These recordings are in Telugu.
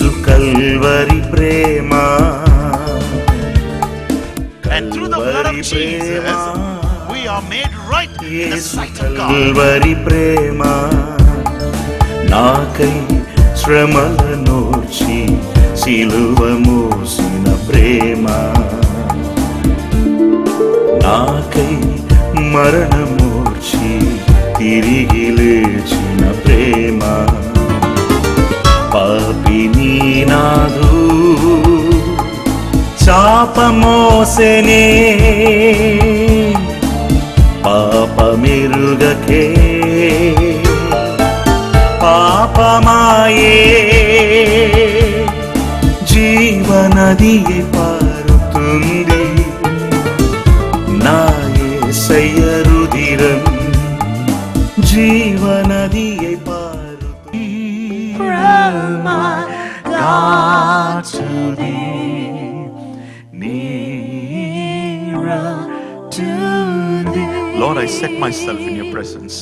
Yesu Calvary Prema. And through the blood of Jesus, we are made right in the sight of God. Calvary ప్రేమ నాకై శ్రమలనోర్చి సిలువ మోసిన ప్రేమ, నాకై మరణమోర్చి తిరిగి లేచిన ప్రేమ. పాపిని నాదు చాపమోసెనే పాపమెరుగకే పాపమాయే జీవనదియే పారుతుంది నా యేసయ్య రుధిరం జీవనదియే పారుతుంది. From my God to thee, nearer to thee. Lord, I set myself in your presence.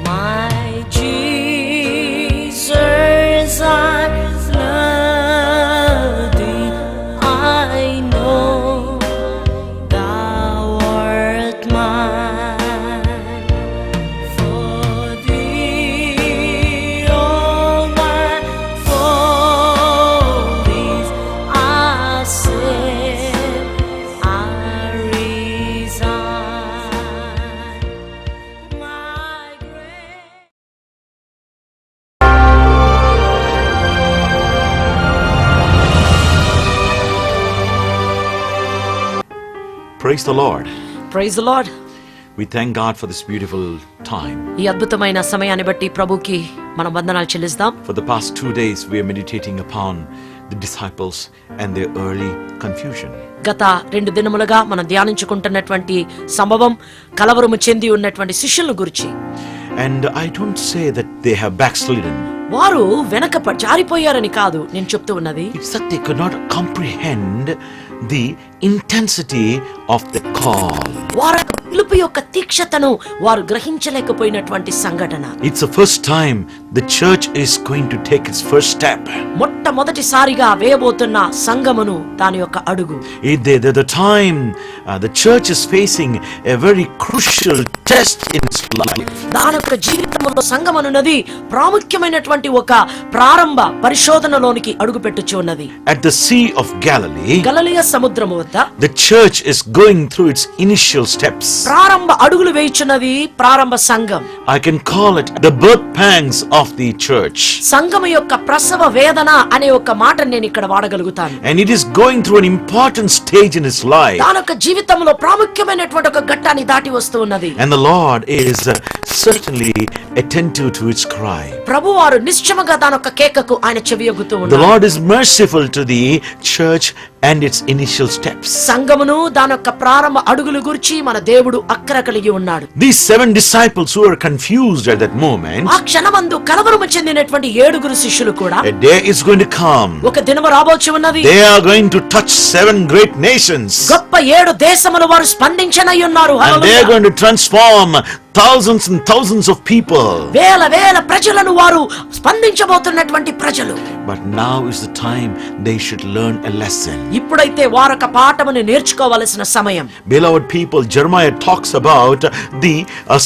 My Jesus, I love thee. I know thou art mine. For thee all my follies I sin, I resign. My grace. Praise the Lord. Praise the Lord. We thank God for this beautiful time. ఈ అద్భుతమైన సమయాన్ని బట్టి ప్రభుకి మనం వందనాలు చెల్లిస్తాం. For the past 2 days we are meditating upon the disciples and their early confusion. గత 2 దినములుగా మనం ధ్యానించుకుంటున్నటువంటి సంభవం కలవరము చెంది ఉన్నటువంటి శిష్యుల గురించి. And I don't say that they have backslidden. వారు వెనక జారిపోయారని కాదు నేను చెప్తూ ఉన్నది. It's that they could not comprehend the intensity of the call. వారి పిలుపు యొక్క తీక్షతను వారు గ్రహించలేకపోయినటువంటి సంఘటన. It's the first time the church is going to take its first step. మొట్టమొదటిసారిగా వేయబోతున్న సంఘమును దాని యొక్క అడుగు. The time the church is facing a very crucial test in its life. దాని యొక్క జీవితంలో సంఘమనున్నది ప్రాముఖ్యమైనటువంటి ఒక ప్రారంభ పరిశోధనలోనికి అడుగు పెట్టుచు ఉన్నది. At the Sea of Galilee, గలిలయ సముద్రము వద్ద the church is going through its initial steps. ప్రారంభ అడుగులు వేయుచున్నది ప్రారంభ సంఘం. I can call it the birth pangs of the church. సంఘము యొక్క ప్రసవ వేదన అనే ఒక మాట నేను ఇక్కడ వాడగలుగుతాను. And it is going through an important stage in its life. దాని యొక్క జీవితంలో ప్రాముఖ్యమైనటువంటి ఒక ఘట్టాన్ని దాటి వస్తూ ఉన్నది. And the Lord is certainly attentive to its cry. ప్రభువారు నిశ్చయముగా దాని యొక్క కేకకు ఆయన చెవియొగ్గుతూ The ఉన్నారు. Lord is merciful to the church and its initial steps. సంఘమును దాని యొక్క ప్రారంభ అడుగులు గురించి మన దేవుడు అక్కర కలిగి ఉన్నాడు. These 7 disciples who were confused at that moment, ఆ క్షణమందు కలవరము చెందినటువంటి 7 శిష్యులు కూడా a day is going to come. ఒక దినము రాబోచి ఉన్నది. They are going to touch 7 great nations. గొప్ప 7 దేశముల వారు స్పందించనై ఉన్నారు. And they are going to transform thousands and thousands of people. వేల వేల ప్రజలను వారు స్పందించబోతున్నటువంటి ప్రజలు. But now is the time they should learn a lesson. ఇప్పుడైతే వారొక పాఠమును నేర్చుకోవలసిన సమయం. Beloved people, Jeremiah talks about the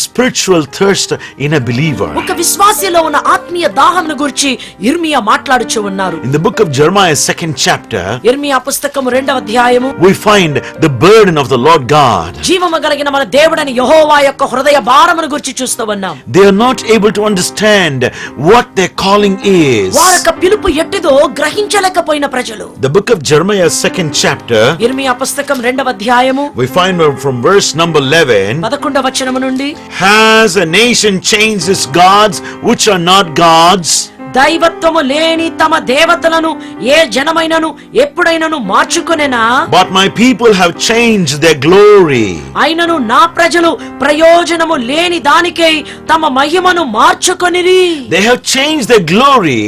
spiritual thirst in a believer. ఒక విశ్వాసిలో ఉన్న ఆత్మీయ దాహమును గురించి ఇర్మియా మాట్లాడుచు ఉన్నారు. In the book of Jeremiah 2nd chapter, ఇర్మియా పుస్తకము 2వ అధ్యాయము we find the burden of the Lord God. జీవము కలిగిన మన దేవుడైన యెహోవా యొక్క హృదయ భారమును గురించి చూస్తూ ఉన్నాం. They are not able to understand what their calling is. వారొక పిలుపు ఎట్టిదో గ్రహించలేకపోయిన ప్రజలు. The book of Jeremiah 2nd chapter, ఇర్మియా పుస్తకం 2వ అధ్యాయము we find from verse number 11, 11వ వచనము నుండి, has a nation changed its gods which are not gods? దైవత్వము లేని తమ దేవతలను ఏ జనమైనను ఎప్పుడైనను మార్చుకొనెనా? But my people have changed their glory. అయినను నా ప్రజలు ప్రయోజనము లేని దానికై తమ మహిమను మార్చుకొనిరి. They have changed their glory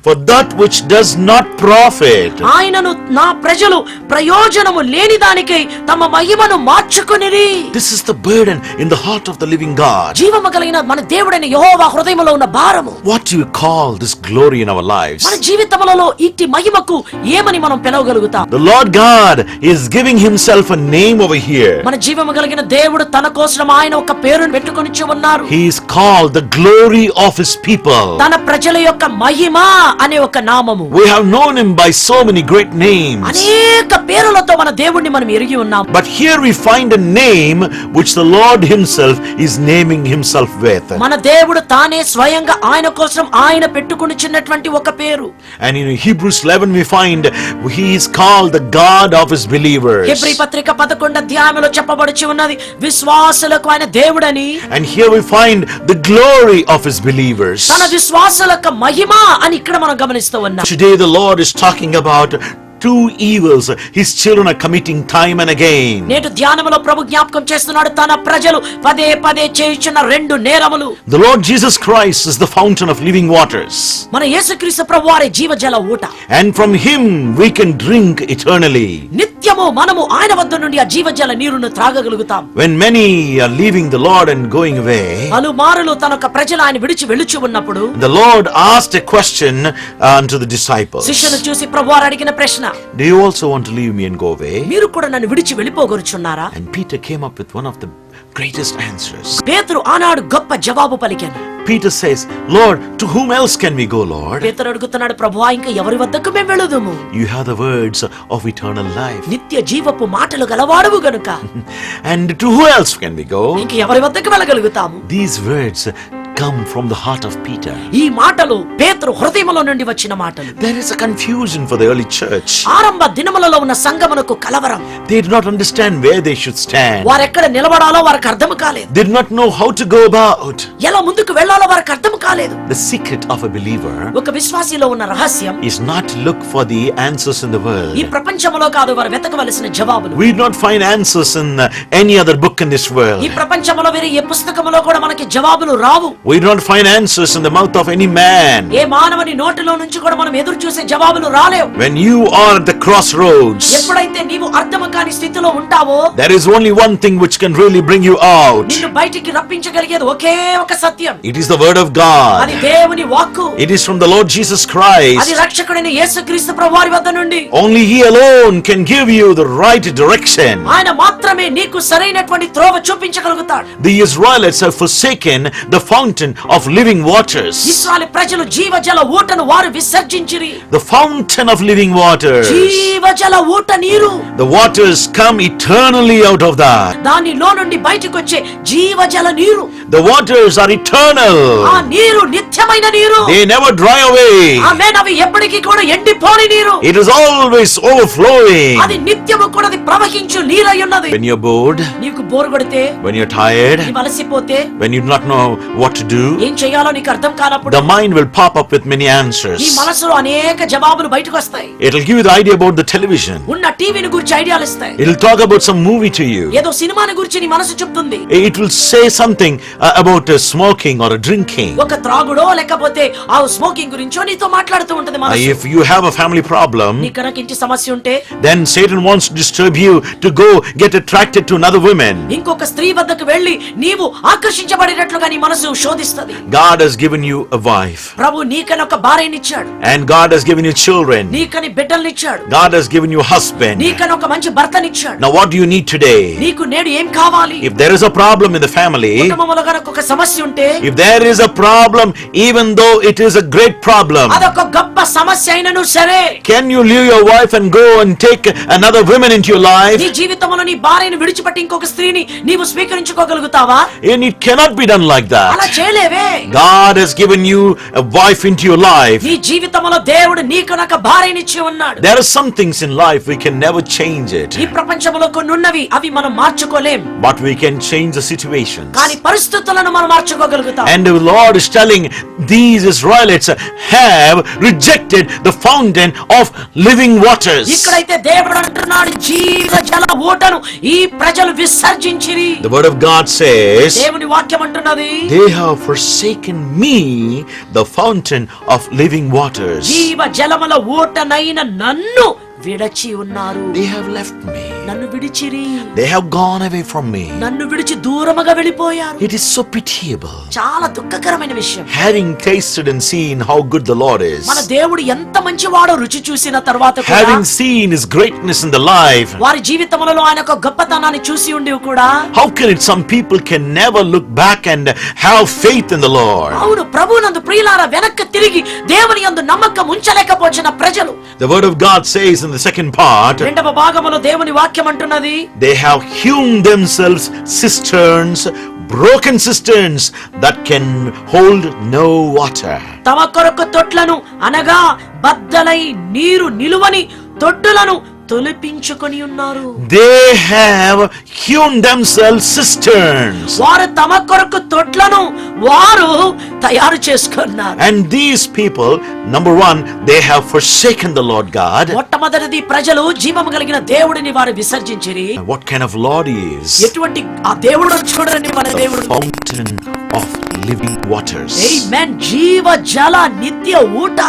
for that which does not profit. ఆయనను నా ప్రజలు ప్రయోజనము లేని దానికై తమ మహిమను మార్చుకొనిరి. This is the burden in the heart of the living God. జీవము కలిగిన మన దేవుడైన యెహోవా హృదయములో ఉన్న భారము. What do you call this glory in our lives? మన జీవితములలో ఇట్టి మహిమకు ఏమని మనం పిలవగలుగుతాం? The Lord God is giving himself a name over here. మన జీవము కలిగిన దేవుడు తన కోసం ఆయన ఒక పేరును పెట్టుకొనిచ్చి ఉన్నారు. He is called the glory of his people. తన ప్రజల యొక్క మహిమ అనే ఒక నామము. We have known him by so many great names. అనేక పేరులతో మన దేవుణ్ణి మనం ఎరిగి ఉన్నాం. But here we find a name which the Lord himself is naming himself with. మన దేవుడు తానే స్వయంగా ఆయన కోసం ఆయన పెట్టుకొనిచ్చినటువంటి ఒక పేరు. And in Hebrews 11 we find he is called the God of his believers. Hebrew పత్రిక 11వ అధ్యాయంలో చెప్పబడుచి ఉన్నది విశ్వాసులకు ఆయన దేవుడని. And here we find the glory of his believers. తన విశ్వాసులకు మహిమ అని ఇక్కడ మనం గమనిస్తూ ఉన్నాం. Today the Lord is talking about two evils his children are committing time and again. నేటి ధ్యానములో ప్రభు జ్ఞాపకం చేస్తున్నాడు తన ప్రజలు పదే పదే చేయుచున్న రెండు నేరములు. The Lord Jesus Christ is the fountain of living waters. మన యేసుక్రీస్తు ప్రభువారే జీవజల ఊట. And from him we can drink eternally. నిత్యము మనము ఆయన వద్ద నుండి ఆ జీవజల నీరును త్రాగగలుగుతాం. When many are leaving the Lord and going away, పలుమారులు తన యొక్క ప్రజలు ఆయన విడిచి వెళ్ళుచు ఉన్నప్పుడు the Lord asked a question unto the disciples. శిష్యులు చూసి ప్రభువారు అడిగిన ప్రశ్న, Do you also want to leave me and go away? మీరు కూడా నన్ను విడిచి వెళ్ళిపోగొరుచున్నారా? And Peter came up with one of the greatest answers. పేతురు ఆనాడు గొప్ప జవాబు పలికాను. Peter says, Lord, to whom else can we go, Lord? పేతురు అడుగుతున్నాడు, ప్రభువా ఇంకా ఎవరి వద్దకు మేము వెళ్ళుదుము? You have the words of eternal life. నిత్య జీవపు మాటలు గలవాడవు గనుక And to who else can we go? ఇంక ఎవరి వద్దకు వెళ్ళగలుగుతాము? These words come from the heart of Peter. ఈ మాటలు పేతురు హృదయములో నుండి వచ్చిన మాటలు. There is a confusion for the early church. ఆరంభ దినములలో ఉన్న సంఘమునకు కలవరం. They did not understand where they should stand. వారు ఎక్కడ నిలబడాలో వారికి అర్థం కాలేదు. They did not know how to go about. ఎలా ముందుకు వెళ్ళాలో వారికి అర్థం కాలేదు. The secret of a believer ఒక విశ్వాసిలో ఉన్న రహస్యం is not to look for the answers in the world. ఈ ప్రపంచములో కాదు వారు వెతకవలసిన జవాబులు. We do not find answers in any other book in this world. ఈ ప్రపంచములో వేరే ఏ పుస్తకములో కూడా మనకి జవాబులు రావు. We do not find answers in the mouth of any man. ఏ మానవుని నోటిలో నుంచి కూడా మనం ఎదురు చూసే జవాబులు రాలేవు. When you are at the crossroads, ఎప్పుడైతే నీవు అర్థం కాని స్థితిలో ఉంటావో there is only one thing which can really bring you out. నిన్ను బయటికి రప్పించగలిగేది ఒకే ఒక సత్యం. It is the word of God. అది దేవుని వాక్కు. It is from the Lord Jesus అది Christ. రక్షకుడైన యేసుక్రీస్తు ప్రభువారి వద్ద నుండి. Only he alone can give you the right direction. ఆయన మాత్రమే నీకు సరైనటువంటి త్రోవ చూపించగలుగుతాడు. The Israelites have forsaken the fountain of living waters. ఇశ్రాయేలు ప్రజలు జీవజల ఊటను వారు విసర్జించిరి. The fountain of living waters. జీవజల ఊట నీరు. The waters come eternally out of that. దానిలో నుండి బయటికి వచ్చే జీవజల నీరు. The waters are eternal. ఆ నీరు నిత్యమైన నీరు. They never dry away. ఆమేన్. అవి ఎప్పటికీ కూడా ఎండిపోని నీరు. It is always overflowing. అది నిత్యము కూడా అది ప్రవహించు నీరై ఉన్నది. When you're bored, నీకు బోరు కొడితే, when you're tired, నీవు అలసిపోతే, when you do not know what to do, ఏం చేయాలో నీకు అర్థం కానప్పుడు the mind will pop up with many answers. ఈ మనసులో అనేక జవాబులు బయటకు వస్తాయి. It'll give you the idea about the television. ఉన్న టీవీని గురించి ఐడియాలు ఇస్తాయి. It'll talk about some movie to you. ఏదో సినిమాని గురించి నీ మనసు చెప్తుంది. It will say something about smoking or drinking. ఒక త్రాగుడో లేకపోతే ఆ స్మోకింగ్ గురించో నీతో మాట్లాడుతూ ఉంటది మనసు. If you have a family problem, నీ కనుక ఇంటి సమస్య ఉంటే, then Satan wants to disturb you to go get attracted to another woman. ఇంకొక స్త్రీ వద్దకు వెళ్ళి నీవు ఆకర్షించబడినట్లుగా నీ మనసు శోధిస్తది. God has given you a wife. ప్రభు నీకని ఒక భార్యనిచ్చాడు. And God has given you children. నీకని బిడ్డల్నిచ్చాడు. God has given you husband. నీకని ఒక మంచి భర్తనిచ్చాడు. Now what do you need today? నీకు నేడు ఏం కావాలి? If there is a problem in the family, కుటుంబంలో గనుక ఒక సమస్య ఉంటే, if there is a problem, even though it is a great problem, అదొక గొప్ప సమస్య అయినను సరే, can you leave your wife and go and take another woman into your life? నీ జీవితంలో నీ భార్యను విడిచిపెట్టి ఇంకొక స్త్రీని నీవు స్వీకరించుకోగలుగుతావా? And it cannot be done like అలా that. చేయలేవే. God has given you a wife into your life. నీ జీవితంలో దేవుడు నీకు ఒక భార్యనిచ్చి ఉన్నాడు. There are some things in life we can never change it, ఈ ప్రపంచంలో కొన్ని ఉన్నవి అవి మనం మార్చుకోలేం. but we can change the situations. కానీ పరిస్థితులు పరిస్థితులను మనం మార్చుకోగలుగుతాం. And the Lord is telling these Israelites have rejected the fountain of living waters. ఇక్కడైతే దేవుడు అంటున్నాడు జీవ జల ఊటను ఈ ప్రజలు విసర్జించిరి. The word of God says, దేవుని వాక్యం అంటున్నది they have forsaken me, the fountain of living waters. జీవ జలముల ఊటనైన నన్ను విడచి ఉన్నారు. They have left me. నన్ను విడిచిరి. They have gone away from me. నన్ను విడిచి దూరముగా వెళ్ళిపోయారు. It is so pitiable. చాలా దుఃఖకరమైన విషయం. Having tasted and seen how good the Lord is, మన దేవుడు ఎంత మంచివాడో రుచి చూసిన తర్వాత కూడా, having seen His greatness in the life, వారి జీవితములలో ఆయన యొక్క గొప్పతనాన్ని చూసి ఉండి కూడా, how can it some people can never look back and have faith in the Lord? అవును ప్రభువునందు ప్రియులారా వెనక్కి తిరిగి దేవుని యందు నమ్మకం ఉంచలేకపోచిన ప్రజలు. The word of God says in the second part, రెండవ భాగములో దేవుని వాక్యం అంటున్నది they have hewn themselves cisterns, broken cisterns that can hold no water. తమ కొరకు తొట్లను అనగా బద్దలై నీరు నిలువని తొట్టులను తొలిపించుకొని ఉన్నారు. They have hewn themselves cisterns. వారు తమ కొరకు తొట్లను వారు తయారు చేసుకున్నారు. And these people, number one, they have forsaken the Lord God. మొట్టమొదటిది ప్రజలు జీవము కలిగిన దేవుడిని వారు విసర్జించిరి. And what kind of Lord He is? ఎటువంటి ఆ దేవుడు చూడండి మన The దేవుడు. fountain of living waters. ఆమేన్. జీవ జల నిత్య ఊట.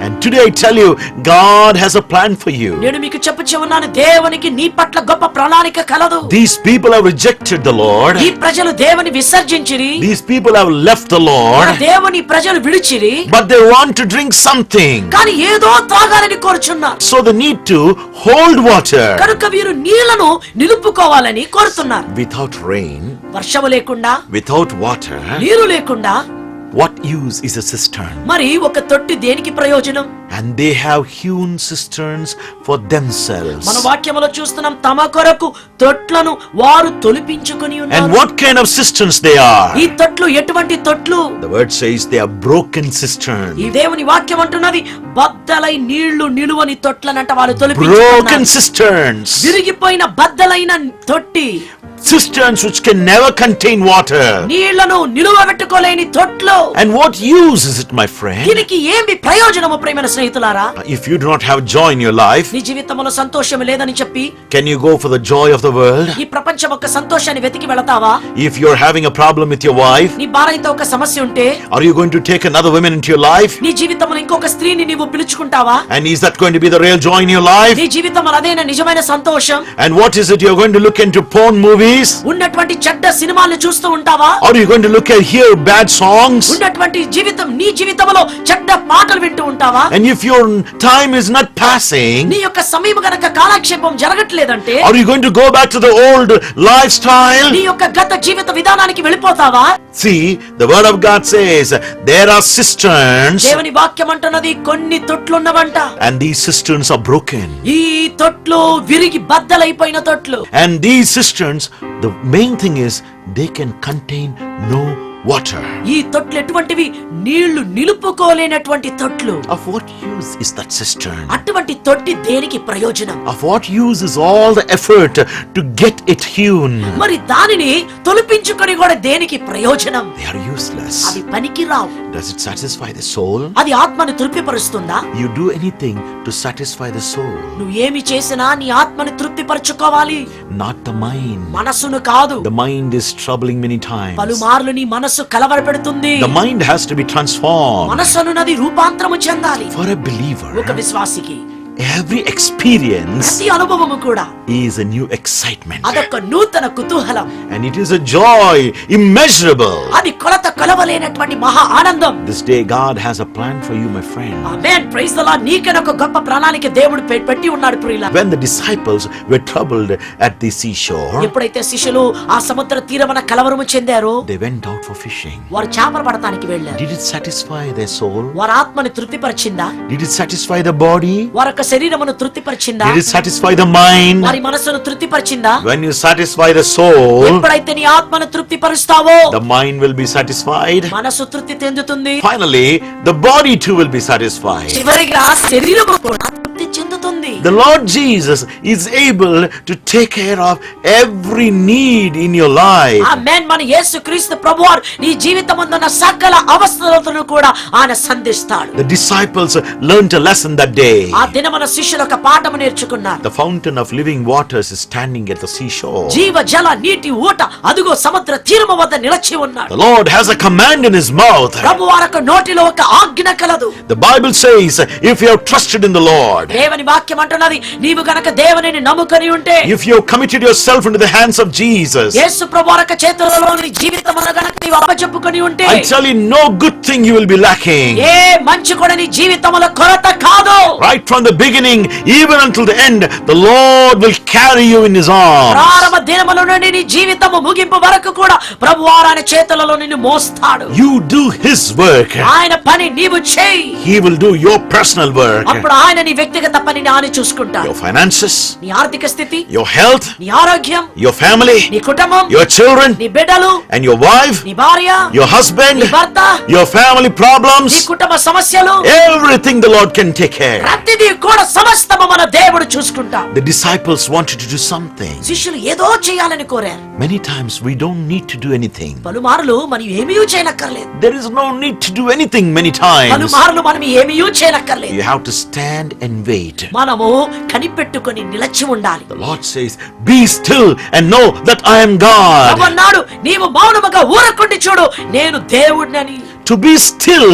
And today I tell you, God has a plan for you. నేను మీకు చెప్పుచున్నాను దేవునికి నీ పట్ల గొప్ప ప్రణాళిక కలదు. These people have rejected the Lord. ఈ ప్రజలు దేవుని విసర్జించిరి. These people have left the Lord. దేవుని ప్రజలు విడిచిరి. But they want to drink something. కానీ ఏదో తాగాలని కోరుచున్నారు. So they need to hold water. కనుక వీరు నీళ్లను నిలుపుకోవాలని కోరుతున్నారు. Without rain, వర్షము లేకుండా, without water, నీరు లేకుండా what use is a cistern? మరి ఒక తొట్టి దేనికి ప్రయోజనం? And they have hewn cisterns for themselves. మన వాక్యములో చూస్తున్నాం తమ కొరకు తొట్లను వారు తొలిపించుకొని And ఉన్నారు. what kind of cisterns they are? ఈ తొట్లు ఎటువంటి తొట్లు? The word says they are broken cisterns. ఈ దేవుని వాక్యం అంటున్నది బద్దలై నీళ్లు నిలువని తొట్లనంట వారు Broken తొలిపించుకున్నారు. cisterns. విరిగిపోయిన బద్దలైన తొట్టి, Cisterns which can never contain water. నీళ్లను నిలువబెట్టుకోలేని తొట్లు. And what use is it, my friend? దీనికి ఏమి ప్రయోజనము ప్రియమైన స్నేహితులారా? If you do not have joy in your life, నీ జీవితంలో సంతోషం లేదని చెప్పి can you go for the joy of the world? ఈ ప్రపంచం యొక్క సంతోషాన్ని వెతికి వెళతావా? If you're having a problem with your wife, నీ భార్యతో ఒక సమస్య ఉంటే are you going to take another woman into your life? నీ జీవితంలో ఇంకొక స్త్రీని నీవు పిలుచుకుంటావా? And is that going to be the real joy in your life? నీ జీవితంలో అదేనా నిజమైన సంతోషం? And what is it, you're going to look into porn movies? ఉన్నటువంటి చెడ్డ సినిమాలను చూస్తూ ఉంటావా? Or are you going to look at hear bad songs? ఉన్నటువంటి జీవితం నీ జీవితంలో చెడ్డ పాటలు వింటూ ఉంటావా? And if your time is not passing, నీ యొక్క సమయం గనక కాలక్షేపం జరగట్లేదంటే are you going to go back to the old lifestyle? నీ యొక్క గత జీవిత విధానానికి వెళ్ళిపోతావా? See, the word of God says there are cisterns, దేవుని వాక్యం అంటున్నది కొన్ని తొట్లున్నవంట. and these cisterns are broken. ఈ తొట్లు విరిగి బద్దలైపోయిన తొట్లు. And these cisterns, the main thing is they can contain no water. ఈ తొట్లు ఎటువంటివి? నీళ్లు నిలుపుకోలేనటువంటి తొట్లు. Of what use is that cistern? అటువంటి తొట్టి దేనికి ప్రయోజనం? Of what use is all the effort to get it hewn? మరి దానిని తొలిపించుకొని కూడా దేనికి ప్రయోజనం? They are useless. అది పనికి రావు. Does it satisfy the soul? అది ఆత్మను తృప్తిపరుస్తుందా? You do anything to satisfy the soul, నువ్వు ఏమి చేసినా నీ ఆత్మని తృప్తిపరచుకోవాలి, not the mind. మనసును కాదు. The mind is troubling many times. పలుమార్లు నీ మనసు కలవరపెడుతుంది. The mind has to be transformed. మనసు అన్నది రూపాంతరము చెందాలి. For a believer, ఒక విశ్వాసికి every experience ప్రతి అనుభవము కూడా is a new excitement. అదొక నూతన కుతూహలం. And it is a joy immeasurable. అది కొలత కొలవలేనటువంటి మహా ఆనందం. This day God has a plan for you, my friend. Amen. Praise the Lord. నీకైనా ఒక గొప్ప ప్రణాళిక దేవుడు పెట్టి ఉన్నాడు ప్రియులారా. When the disciples were troubled at the seashore, ఎప్పుడైతే శిష్యులు ఆ సముద్ర తీరమున కలవరము చెందారో they went out for fishing. వారు చేపలు పడటానికి వెళ్ళారు. Did it satisfy their soul? వారి ఆత్మని తృప్తిపరిచిందా? Did it satisfy the body? వారి శరీరమును తృప్తిపరిచిందా? Did it satisfy the mind? వారి మనసును తృప్తిపరిచిందా? When you satisfy the soul, ఎప్పుడైతే నీ ఆత్మను తృప్తిపరుస్తావో the mind will be satisfied. మనసు తృప్తి చెందుతుంది. Finally, the body too will be satisfied. చివరిగా శరీరము కూడా తృప్తి చెందుతుంది. The Lord Jesus is able to take care of every need in your life. ఆమేన్. మన యేసుక్రీస్తు ప్రభువారు నీ జీవితమందున్న సకల అవస్థలను కూడా ఆయన సంధిస్తాడు. The disciples learned a lesson that day. ఆ దినమున శిష్యులు ఒక పాఠము నేర్చుకున్నారు. The fountain of living waters is standing at the seashore. జీవ జల నీటి ఊట అదుగో సముద్ర తీరము వద్ద నిలిచి ఉన్నాడు. The Lord has a command in his mouth. ప్రభువారకు నోటిలో ఒక ఆజ్ఞ కలదు. The Bible says, if you have trusted in the Lord, దేవుని వాక్యం అంటున్నది, నీవు గనక దేవునిని నమ్ముకొని ఉంటే, if you have committed yourself into the hands of Jesus, యేసు ప్రభువారక చేతులలో నీ జీవితమును గనక నీవు అప్పచెప్పుకొని ఉంటే, I tell you, no good thing you will be lacking. ఏ మంచి కూడా నీ జీవితములో కొరత కాదు. Right from the beginning, even until the end, the Lord will carry you in his arms. ప్రారంభ దినముల నుండి నీ జీవితము ముగింపు వరకు కూడా ప్రభువారు ఆయన చేతులలో నిన్ను మోస్తాడు. You do his work. ఆయన పని నీవు చేయి. He will do your personal work. అప్పుడు ఆయన నీ వ్యక్తిగత పనిని ఆయన చూసుకుంటాడు. Your finances, నీ ఆర్థిక స్థితి, your health, నీ ఆరోగ్యం, your family, నీ కుటుంబం, your children, నీ బిడ్డలు, and your wife, నీ భార్య, your husband, నీ భర్త, your family నీ problems, కుటుంబ సమస్యలు, everything the Lord can take care. ప్రతిదీ కూడా సమస్తము మన దేవుడు చూసుకుంటాడు. The disciples wanted to do something. శిష్యులు ఏదో చేయాలని కోరారు. Many times we don't need to do anything. పలుమార్లు మనం ఏమీ చేయనక్కర్లేదు. There is no need to do anything many times. పలుమార్లు మనం ఏమీ చేయనక్కర్లేదు. You have to stand and wait. మనము కనిపెట్టుకొని నిలచి ఉండాలి. The Lord says, be still and know that I am God. ప్రభు అన్నాడు, నీవు మౌనముగా ఊరకుండి చూడు, నేను దేవుడినని. To be still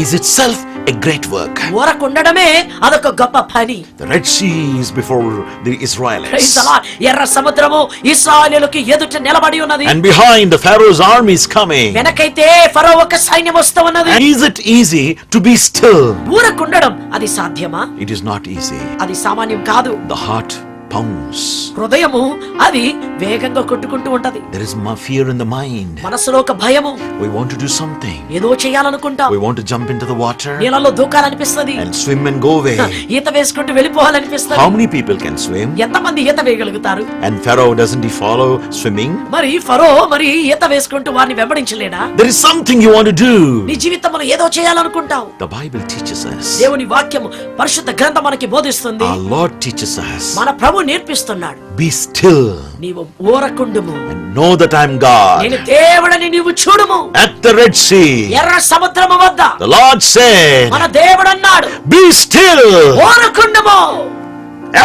is itself a great work. ఊరకుండడమే అదొక గొప్ప పని. The Red Sea is before the Praise Israelites. the Lord. ఎర్ర సముద్రము ఇశ్రాయేలుకి ఎదుట నిలబడి ఉన్నది. And behind, the Pharaoh's army is coming. వెనకైతే ఫరో ఒక సైన్యం వస్తూ ఉన్నది. And is it easy to be still? ఊరకుండడం అది సాధ్యమా? It is not easy. అది సామాన్యం కాదు. The heart pounds. హృదయము అది వేగంగా కొట్టుకుంటూ ఉంటది. There is fear in the mind. మనసులో ఒక భయము. We want to do something. ఏదో చేయాలనుకుంటాం. We want to jump into the water నీళ్ళలో దూకాలనిపిస్తది. and swim and go away. ఈత వేసుకుంటూ వెళ్ళిపోవాలనిపిస్తది. How many people can swim? ఎంతమంది ఈత వేయగలుగుతారు? And Pharaoh, doesn't he follow swimming? మరి ఫరో మరి ఈత వేసుకుంటూ వారిని వెంబడించలేడా? There is something you want to do. నీ జీవితంలో ఏదో చేయాలనుకుంటావు. The Bible teaches us. దేవుని వాక్యము పరిశుద్ధ గ్రంథం మనకి బోధిస్తుంది. Our Lord teaches us. మన ప్రభు నేర్పిస్తున్నాడు. Be still నీవు ఊరకుండుము, and know that I am God. నేను దేవుడని నీవు చూడుము. At the Red Sea, ఎర్ర సముద్రము వద్ద the Lord said, మన దేవుడు అన్నాడు, be still. ఊరకుండుము.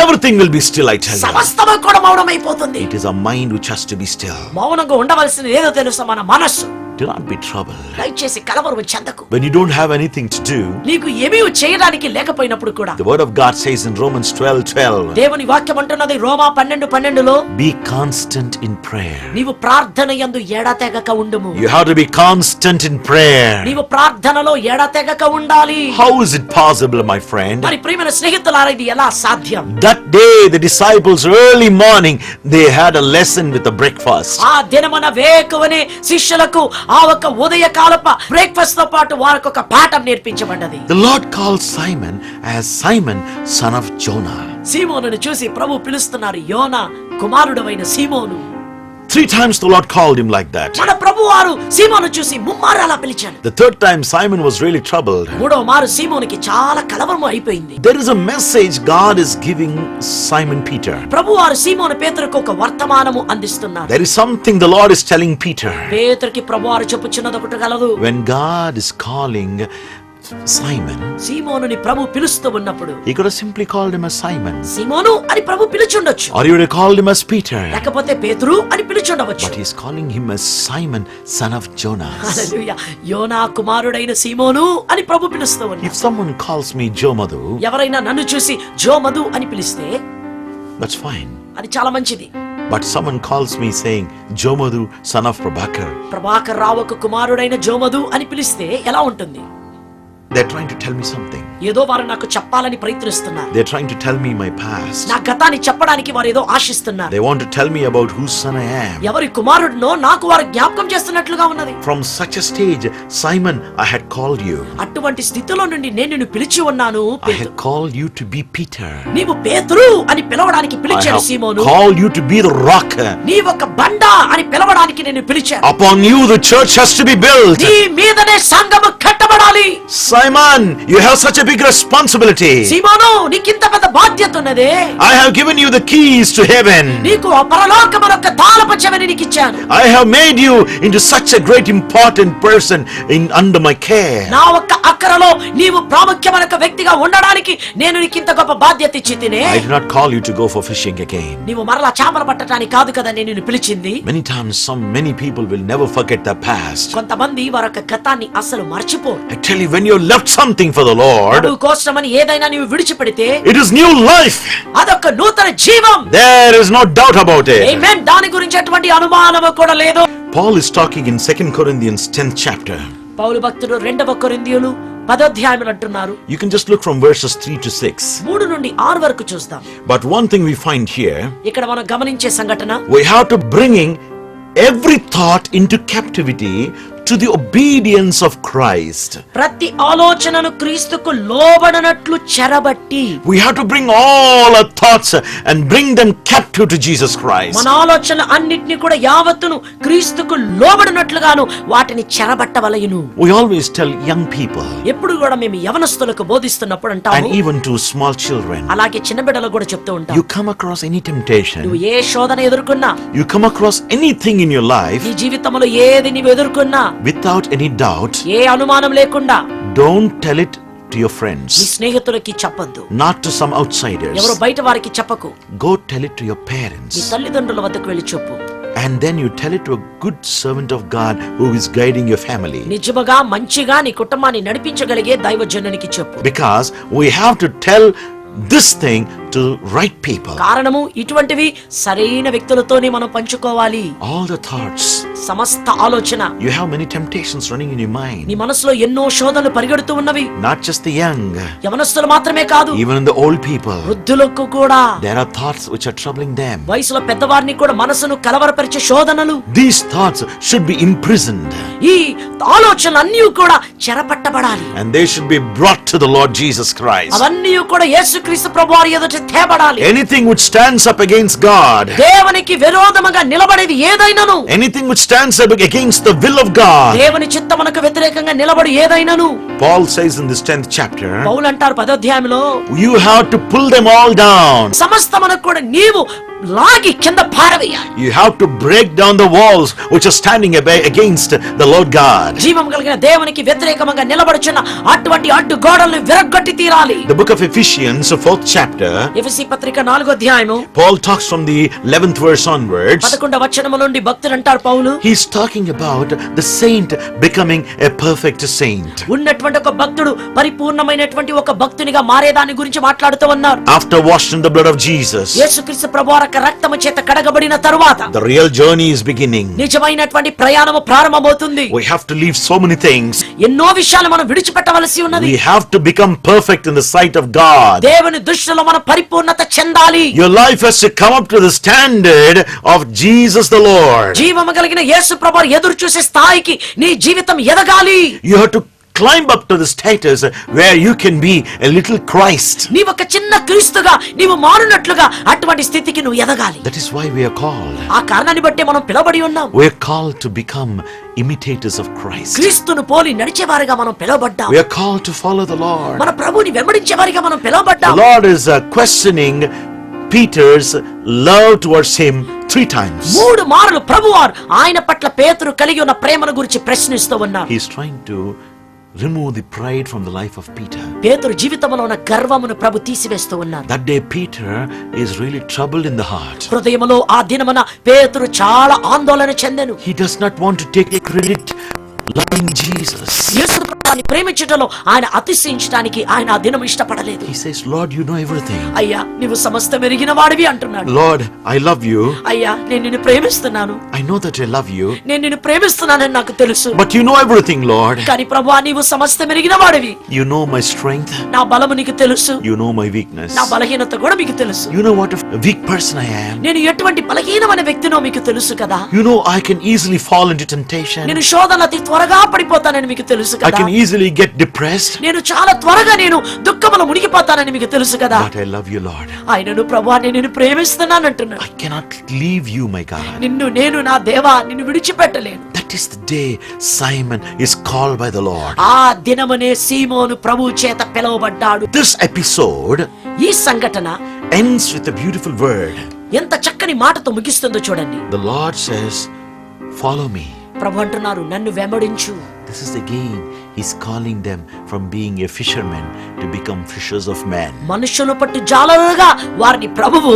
Everything will be still, I tell you. సమస్తము కూడా మౌనమైపోతుంది. It is our mind which has to be still. మౌనంగా ఉండవలసింది ఏదో తెలుసా? మన మనస్సు. Do not be troubled. దయచేసి కలవరం చెందకు. When you don't have anything to do, నీకు ఏమీ చేయడానికి లేకపోయినప్పుడు కూడా the word of God says in Romans 12:12, దేవుని వాక్యం అంటున్నది రోమా 12:12లో, be constant in prayer. నీవు ప్రార్థన యందు ఎడతెగక ఉండుము. You have to be constant in prayer. నీవు ప్రార్థనలో ఎడతెగక ఉండాలి. How is it possible, my friend? మరి ప్రియమైన స్నేహితులారా, ఇది ఎలా సాధ్యం? That day, the disciples early morning, they had a lesson with the breakfast. ఆ దినమున వేకువనే శిష్యులకు ఆ ఒక ఉదయకాలప బ్రేక్ఫాస్ట్ తో పాటు వారికి ఒక పాఠం నేర్పించబడ్డది. The Lord called Simon as Simon, son of Jonah. సీమోనును చూసి ప్రభు పిలుస్తున్నారు, యోనా కుమారుడవైన సీమోను. 3 times the Lord called him like that. మన ప్రభువారు సీమోను చూసి ముమ్మారు అలా పిలిచాడు. The third time Simon was really troubled. మూడో మారు సీమోనుకి చాలా కలవరం అయిపోయింది. There is a message God is giving Simon Peter. ప్రభువారు సీమోను పేతురుకు ఒక వర్తమానము అందిస్తున్నారు. There is something the Lord is telling Peter. పేతురుకి ప్రభువారు చెప్పుచున్నది ఒకటి గలదు. When God is calling Simon, సీమోనుని ప్రభు పిలుస్తూ ఉన్నప్పుడు he could have simply called him as Simon. సీమోను అని ప్రభు పిలుచుండొచ్చు. Or he would have called him as Peter. లేకపోతే పేతురు అని పిలుచుండవచ్చు. But he is calling him as Simon, son of Jonah. హల్లెలూయా. యోనా కుమారుడైన సీమోను అని ప్రభు పిలుస్తూ ఉన్నారు. If someone calls me Joe Madhu, ఎవరైనా నన్ను చూసి జో మధు అని పిలిస్తే that's fine. అది చాలా మంచిది. But someone calls me saying, Joe Madhu, son of Prabhakar, Prabhakar రావుకు కుమారుడైన జో మధు అని పిలిస్తే ఎలా ఉంటుంది? they're trying to tell me something. ఏదో వారు నాకు చెప్పాలని ప్రయత్నిస్తున్నారు. They're trying to tell me my past. నా గతాన్ని చెప్పడానికి వారు ఏదో ఆశిస్తున్నారు. They want to tell me about whose son I am. ఎవరి కుమారుడినో నాకు వారు జ్ఞాపకం చేస్తున్నట్లుగా ఉన్నది. From such a stage, Simon, I had called you. అటువంటి స్థితిలో నుండి నేను నిన్ను పిలిచి ఉన్నాను. I had called you to be Peter. నీవు పేతురు అని పిలవడానికి I పిలిచాను have Simon. called you to be the rock. నీవు ఒక బండ అని పిలవడానికి నేను పిలిచాను. Upon you the church has to be built. నీ మీదనే సంఘము కట్టబడాలి. Simon, you have such a big responsibility. సీమోను, నీకింత పెద్ద బాధ్యత. చెబుతున్నదే, I have given you the keys to heaven. నీకు ఆ పరలోకమునొక్క తాళపు చెవిని నీకు ఇచ్చాను. I have made you into such a great important person under my care. నా ఒక్క అక్కరలో నీవు ప్రాముఖ్యమైన వ్యక్తిగా ఉండడానికి నేను నీకు ఇంత గొప్ప బాధ్యత ఇచ్చి తినే. I did not call you to go for fishing again. నీవు మరలా చేపలు పట్టడానికి కాదు కదా నేను నిన్ను పిలిచింది. Many times many people will never forget the past. కొంతమంది వారొక గతాన్ని అసలు మర్చిపోరు. I tell you, when you left something for the Lord, ప్రభు కోసమని ఏదైనా నీవు విడిచిపెడితే it is new life. అదొక నూతన జీవం. There is no doubt about it. ఆమేన్. దాని గురించి ఎటువంటి అనుమానము కూడా లేదు. Paul is talking in 2 Corinthians 10th chapter. పౌలు భక్తుడు 2వ కొరింథీయులు 10వ అధ్యాయంలో అంటున్నారు. You can just look from verses 3 to 6. 3 నుండి 6 వరకు చూద్దాం. But one thing we find here, ఇక్కడ మనం గమనించే సంఘటన, we have to bringing every thought into captivity to the obedience of Christ. ప్రతి ఆలోచనను క్రీస్తుకు లోబడనట్లు చెరబట్టి, We have to bring all our thoughts and bring them captive to Jesus Christ. మన ఆలోచన అన్నిటిని కూడా యావత్తును క్రీస్తుకు లోబడినట్లుగాను వాటిని చెరబట్టవలయును. We always tell young people ఎప్పుడు కూడా మేము యవనస్తులకు బోధిస్తున్నప్పుడు and అంటాము, even to small children, అలాగే చిన్న బిడ్డలకు కూడా చెప్తూ ఉంటాం, you come across any temptation, నువ్వు ఏ శోధన ఎదుర్కొన్నా, you come across anything in your life, నీ జీవితంలో ఏది నీవు ఎదుర్కొన్నా, without any doubt, ఏ అనుమానం లేకుండా don't tell it to your నీ friends, స్నేహితులకి చెప్పొద్దు, not to some outsiders. ఎవరు బయట వారికి చెప్పకు, Go tell it to your నీ parents, తల్లిదండ్రుల వద్దకు వెళ్ళి చెప్పు. and then you tell it to a good servant of God who is guiding your family. నిజముగా మంచిగా నీ కుటుంబాన్ని నడిపించగలిగే దైవజనునికి చెప్పు. Because we have to tell this thing to right people. కారణము ఇటువంటివి సరైన వ్యక్తులతోనే మనం పంచుకోవాలి. All the thoughts, సమస్త ఆలోచన, you have many temptations running in your mind. నీ మనసులో ఎన్నో శోధనలు పరిగెడుతూ ఉన్నవి. Not just the young, యవనస్తులు మాత్రమే కాదు, even in the old people. వృద్ధులకు కూడా There are thoughts which are troubling them. వయసులో పెద్దవారిని కూడా మనసును కలవరపరిచే శోధనలు. These thoughts should be imprisoned ఈ ఆలోచనలు అన్నీ కూడా చెరపట్టబడాలి. and they should be brought to the Lord Jesus Christ. అవన్నీ కూడా యేసుక్రీస్తు ప్రభువారి ఎదుట తేబడాలి. Anything which stands up against God, దేవునికి విరోధముగా నిలబడేది ఏదైనాను, anything which stands up against the will of God, దేవుని చిత్తమునకు వ్యతిరేకంగా నిలబడు ఏదైనాను, Paul says in this 10th chapter, పౌలు అంటారు 10వ అధ్యాయంలో, you have to pull them all down. సమస్తమునకు కూడా నీవు లాగి కింద పారవేయాలి. You have to break down the walls which are standing against the Lord God. జీవం కలిగిన దేవునికి వ్యతిరేకంగా నిలబడుచున్న అటువంటి అడ్డు గోడలను విరగ్గొట్టి తీరాలి. The book of Ephesians, 4th chapter, ఎఫెసీ పత్రిక 4వ అధ్యాయము Paul talks from the 11th verse onwards. 11వ వచనము నుండి భక్తుడు అంటారు పౌలు, He's talking about the saint becoming a perfect saint. ఉన్నటువంటి ఒక భక్తుడు పరిపూర్ణమైనటువంటి ఒక భక్తునిగా మారేదాని గురించి మాట్లాడుతూ ఉన్నారు. After washed in the blood of Jesus, యేసుక్రీస్తు ప్రభువారి రక్తము చేత కడగబడిన తరువాత the real journey is beginning. నిజమైనటువంటి ప్రయాణము ప్రారంభమవుతుంది. We have to leave so many things. ఎన్నో విషయాలు మనం విడిచిపెట్టవలసి ఉన్నది. We have to become perfect in the sight of God. దేవుని దృష్టిలో మనం పరిపూర్ణత చెందాలి. Your life has to come up to the standard of Jesus the Lord. జీవము కలిగిన యేసు ప్రభువు ఎదురు చూసే స్థాయికి నీ జీవితం ఎదగాలి. You have to climb up to the status where you can be a little Christ. నీ ఒక చిన్న క్రీస్తుగా నీవు మారునట్లుగా అటువంటి స్థితికి నువ్వు ఎదగాలి. That is why we are called. ఆ కారణాన్ని బట్టి మనం పిలువబడి ఉన్నాం. We are called to become imitators of Christ. క్రీస్తును పోలి నడిచేవారిగా మనం పిలువబడ్డాం. We are called to follow the Lord. మన ప్రభువుని వెంబడించేవారిగా మనం పిలువబడ్డాం. The Lord is questioning Peter's love towards him 3 times. 3 మార్లు ప్రభువారు ఆయన పట్ల పేతురు కలిగి ఉన్న ప్రేమను గురించి ప్రశ్నిస్తూ ఉన్నారు. He is trying to remove the pride from the life of Peter. పేతురు జీవితంలో ఉన్న గర్వమును ప్రభు తీసివేస్తూ ఉన్నారు. That day Peter is really troubled in the heart. హృదయములో ఆ దినమున పేతురు చాలా ఆందోళన చెందెను. He does not want to take credit loving Jesus. యేసు ప్రభువుని ప్రేమించుటలో ఆయన అతిశయించడానికి ఆయన ఆ దినం ఇష్టపడలేదు. He says, Lord, you know everything. అయ్యా నీవు సమస్తం ఎరిగిన వాడివి అంటున్నాడు. Lord, I love you. అయ్యా నేను నిన్ను ప్రేమిస్తున్నాను. I know that I love you. నేను నిన్ను ప్రేమిస్తున్నానని నాకు తెలుసు. But you know everything, Lord. కానీ ప్రభువా నీవు సమస్తం ఎరిగిన వాడివి. You know my strength. నా బలము నీకు తెలుసు. You know my weakness. నా బలహీనత కూడా మీకు తెలుసు. You know what a weak person I am. నేను ఎటువంటి బలహీనమైన వ్యక్తినో మీకు తెలుసు కదా. You know I can easily fall into temptation. నేను శోధన అతి త్వరగా పడిపోతానని మీకు తెలుసు I కదా. can easily get depressed. నేను చాలా త్వరగా నేను దుఃఖములో మునిగిపోతానని మీకు తెలుసు కదా. But I love you, Lord. ఆయనను ప్రభువా నేను నిన్ను ప్రేమిస్తున్నాను అంటున్నాడు. I cannot leave you, my God. నిన్ను నేను నా దేవా నిన్ను విడిచిపెట్టలేను. That is the day Simon is called by the Lord. ఆ దినమునే సీమోను ప్రభువు చేత పిలువబడ్డాడు. This episode ఈ సంఘటన ends with a beautiful word. ఎంత చక్కని మాటతో ముగిస్తుందో చూడండి. The Lord says, "Follow me." ప్రభు అంటున్నారు, నన్ను వెంబడించు. This is again, He's calling them from being a fisherman to become fishers of men. మనుషుల పట్టు జాలరుగా వారిని ప్రభువు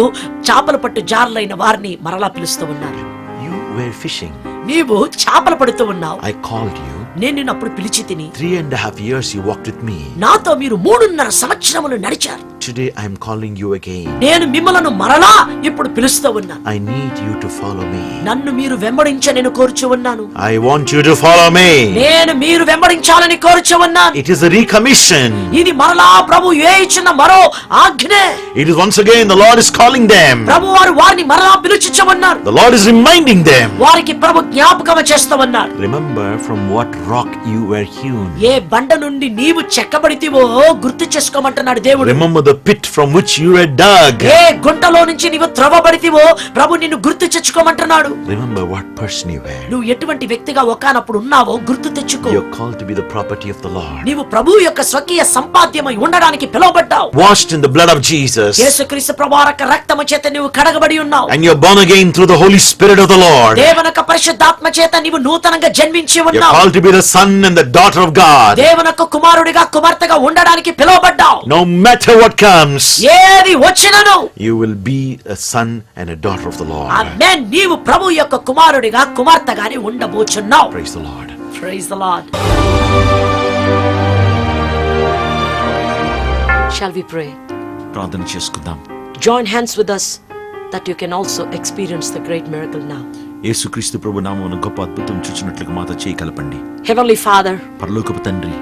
చేపల పట్టు జారులైన వారిని మరలా పిలుస్తూ ఉన్నారు. You were fishing. నీవు చేపలు పడుతూ ఉన్నావు. I called you. నేను నిన్ను అప్పుడు పిలిచి తిని 3.5 years you walked with me. నాతో మీరు 3.5 సంవత్సరములు నడిచారు. Today I am calling you again. నేను మిమ్మలను మరలా ఇప్పుడు పిలుస్తూ ఉన్నా. I need you to follow me. నన్ను మీరు వెంబడించ నేను కోరుచు ఉన్నాను. I want you to follow me. నేను మీరు వెంబడించాలని కోరుచు ఉన్నాను. It is a recommission. ఇది మరలా ప్రభు ఇచ్చిన మరో ఆజ్ఞ. It is once again the Lord is calling them. ప్రభు వారు వారిని మరలా పిలుచుచు ఉన్నారు. The Lord is reminding them. వారికి ప్రభు జ్ఞాపకం చేస్తూ ఉన్నారు. Remember from what rock you were hewn. ఏ బండ నుండి నీవు చెక్కబడితివో గుర్తు చేసుకోమంటున్నాడు దేవుడు. Remember the pit from which you were dug. ఏ గుంటలో నుంచి నీవు త్రవ్వబడితివో ప్రభు నిన్ను గుర్తు తెచ్చుకోమంటున్నాడు. Remember what person you were. నువ్వు ఎటువంటి వ్యక్తిగా ఒకానప్పుడు ఉన్నావో గుర్తు తెచ్చుకో. You are called to be the property of the Lord. నీవు ప్రభువు యొక్క స్వకీయ సంపాద్యమై ఉండడానికి పిలువబడ్డావు. Washed in the blood of Jesus. యేసుక్రీస్తు ప్రభువారక రక్తము చేత నీవు కడగబడి ఉన్నావు. And you are born again through the Holy Spirit of the Lord. దేవునొక్క పరిశుద్ధాత్మ చేత నీవు నూతనంగా జన్మించి You are ఉన్నావు. called to be the son and the daughter of God. దేవునొక్క కుమారుడిగా కుమార్తెగా ఉండడానికి పిలువబడ్డావు. No matter what comes, ఏది వచ్చినను you will be a son and a daughter of the Lord. ఆమేన్. నీవు ప్రభు యొక్క కుమారుడిగా కుమార్తెగానే ఉండబోచున్నావు. Praise the Lord. Praise the Lord. Shall we pray? ప్రార్థన చేసుకుందాం. Join hands with us that you can also experience the great miracle now. యేసుక్రీస్తు ప్రభు నామమున గొప్ప అద్భుతం చూచినట్లుగా మాతో చేయగలపండి. Heavenly Father, పరలోకపు తండ్రి,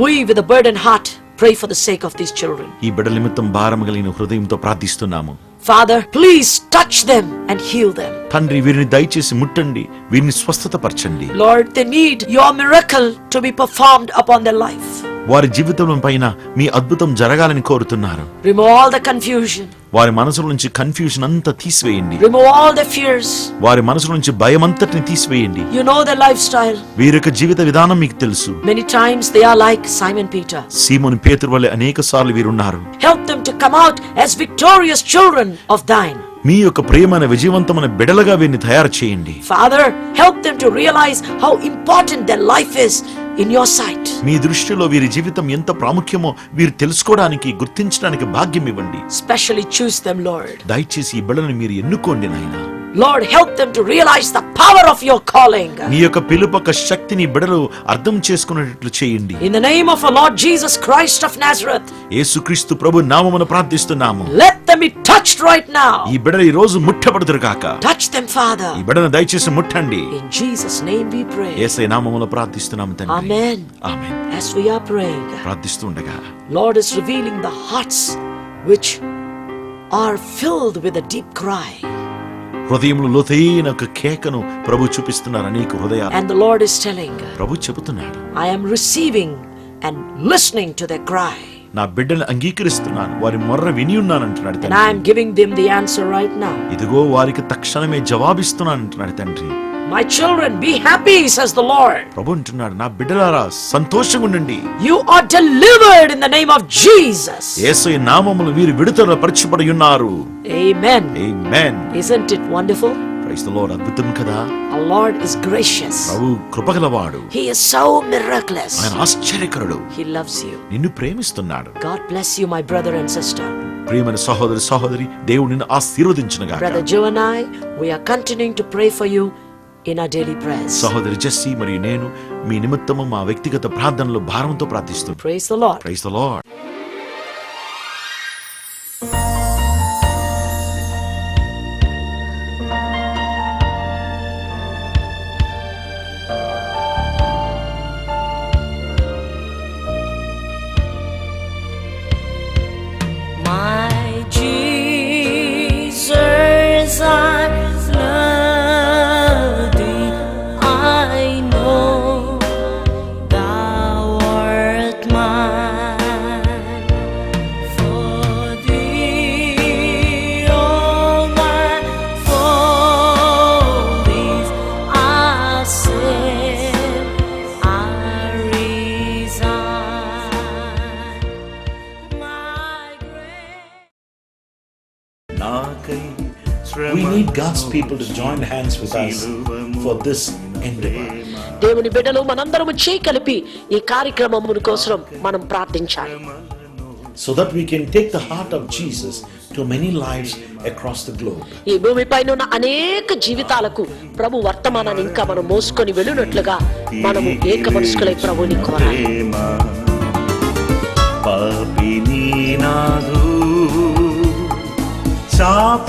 we with a burdened heart pray for the sake of these children. ఈ బిడ్డల నిమిత్తం భారం కలిగిన హృదయంతో ప్రార్థిస్తున్నాము. Father, please touch them and heal them. తండ్రి, వీరిని దయచేసి ముట్టండి, వీరిని స్వస్థతపరచండి. Lord, they need your miracle to be performed upon their life. వారి జీవితం పైన మీ అద్భుతం జరగాలని కోరుతున్నారు. Remove all the confusion. వారి మనసుల నుంచి కన్ఫ్యూజన్ అంతా తీసివేయండి. Remove all the fears. వారి మనసుల నుంచి భయం అంతటిని తీసివేయండి. You know their lifestyle. వీరి యొక్క జీవిత విధానం మీకు తెలుసు. Many times they are like Simon Peter. సీమోను పేతురు వలె అనేకసార్లు వీరున్నారు. Help them to come out as victorious children of thine. మీ యొక్క ప్రియమైన విజయవంతమైన బిడ్డలుగా వీరిని తయారు చేయండి. Father, help them to realize how important their life is in your sight. మీ దృష్టిలో వీరి జీవితం ఎంత ప్రాముఖ్యమో వీరు తెలుసుకోవడానికి, గుర్తించడానికి భాగ్యం ఇవ్వండి. Specially choose them, Lord. దయచేసి ఈ బిడ్డలను మీరు ఎన్నుకోండి నాయనా. Lord, help them to realize the power of your calling. మీ యొక్క పిలుపక శక్తిని బిడ్డలు అర్థం చేసుకునేటట్లు చేయండి. In the name of our Lord Jesus Christ of Nazareth, యేసుక్రీస్తు ప్రభు నామమున ప్రార్థిస్తున్నాము. let them be touched right now. ఈ బిడ్డలు ఈ రోజు ముట్టబడుదురు కాక. Touch them, Father. ఈ బిడ్డను దయచేసి ముట్టండి. In Jesus' name we pray. యేసయ్య నామమున ప్రార్థిస్తున్నాము తండ్రి. Amen. Amen. As we are praying, ప్రార్థిస్తుండగా Lord is revealing the hearts which are filled with a deep cry. హృదయంలో లోతైన ఒక కేకను ప్రభు చూపిస్తున్నారు అనేక హృదయాలు. And the Lord is telling, ప్రభు చెబుతున్నాడు, I am receiving and listening to their cry. నా బిడ్డను అంగీకరిస్తున్నాను, వారి మొర్ర విని ఉన్నాను అంటున్నాడు And I am తండ్రి. giving them the answer right now. ఇదిగో వారికి తక్షణమే జవాబిస్తున్నాను అంటున్నాడు తండ్రి. My children, be happy, says the Lord. ప్రభు అంటున్నాడు, నా బిడ్డలారా సంతోషంగా ఉండండి. You are delivered in the name of Jesus. యేసయ్య నామములో వీరు విడుదల పరచబడి ఉన్నారు. Amen. Amen. Isn't it wonderful? Praise the Lord. అద్భుతం కదా. Our Lord is gracious. Prabhu కృపగలవాడు. He is so miraculous. ఆయన ఆశ్చర్యకరుడు. He loves you. నిన్ను ప్రేమిస్తున్నాడు. God bless you, my brother and sister. ప్రియమైన సహోదరి సహోదరి, దేవుడు నిన్ను ఆశీర్వదించునుగాక. Brother Joe and I, we are continuing to pray for you in our daily prayers. సహోదరి జెస్సీ మరియు నేను మీ నిమిత్తము మా వ్యక్తిగత ప్రార్థనలో భారంతో ప్రార్థిస్తున్నాం. Praise the Lord. Praise the Lord. My Jesus, I love thee. I know thou art mine. నాకై We need God's people to join hands with us for this endeavor. దేవుని బిడ్డలు మనందరము చేయి కలిపి ఈ కార్యక్రమం కోసం మనం ప్రార్థించాలి. So that we can take the heart of Jesus to many lives across the globe. ఈ భూమిపైన ఉన్న అనేక జీవితాలకు ప్రభు వర్తమానాన్ని ఇంకా మనం మోసుకొని వెళ్ళినట్లుగా మనము ఏక మనసుకులై ప్రభుని కోరాలి. పాపిని నాదు చాప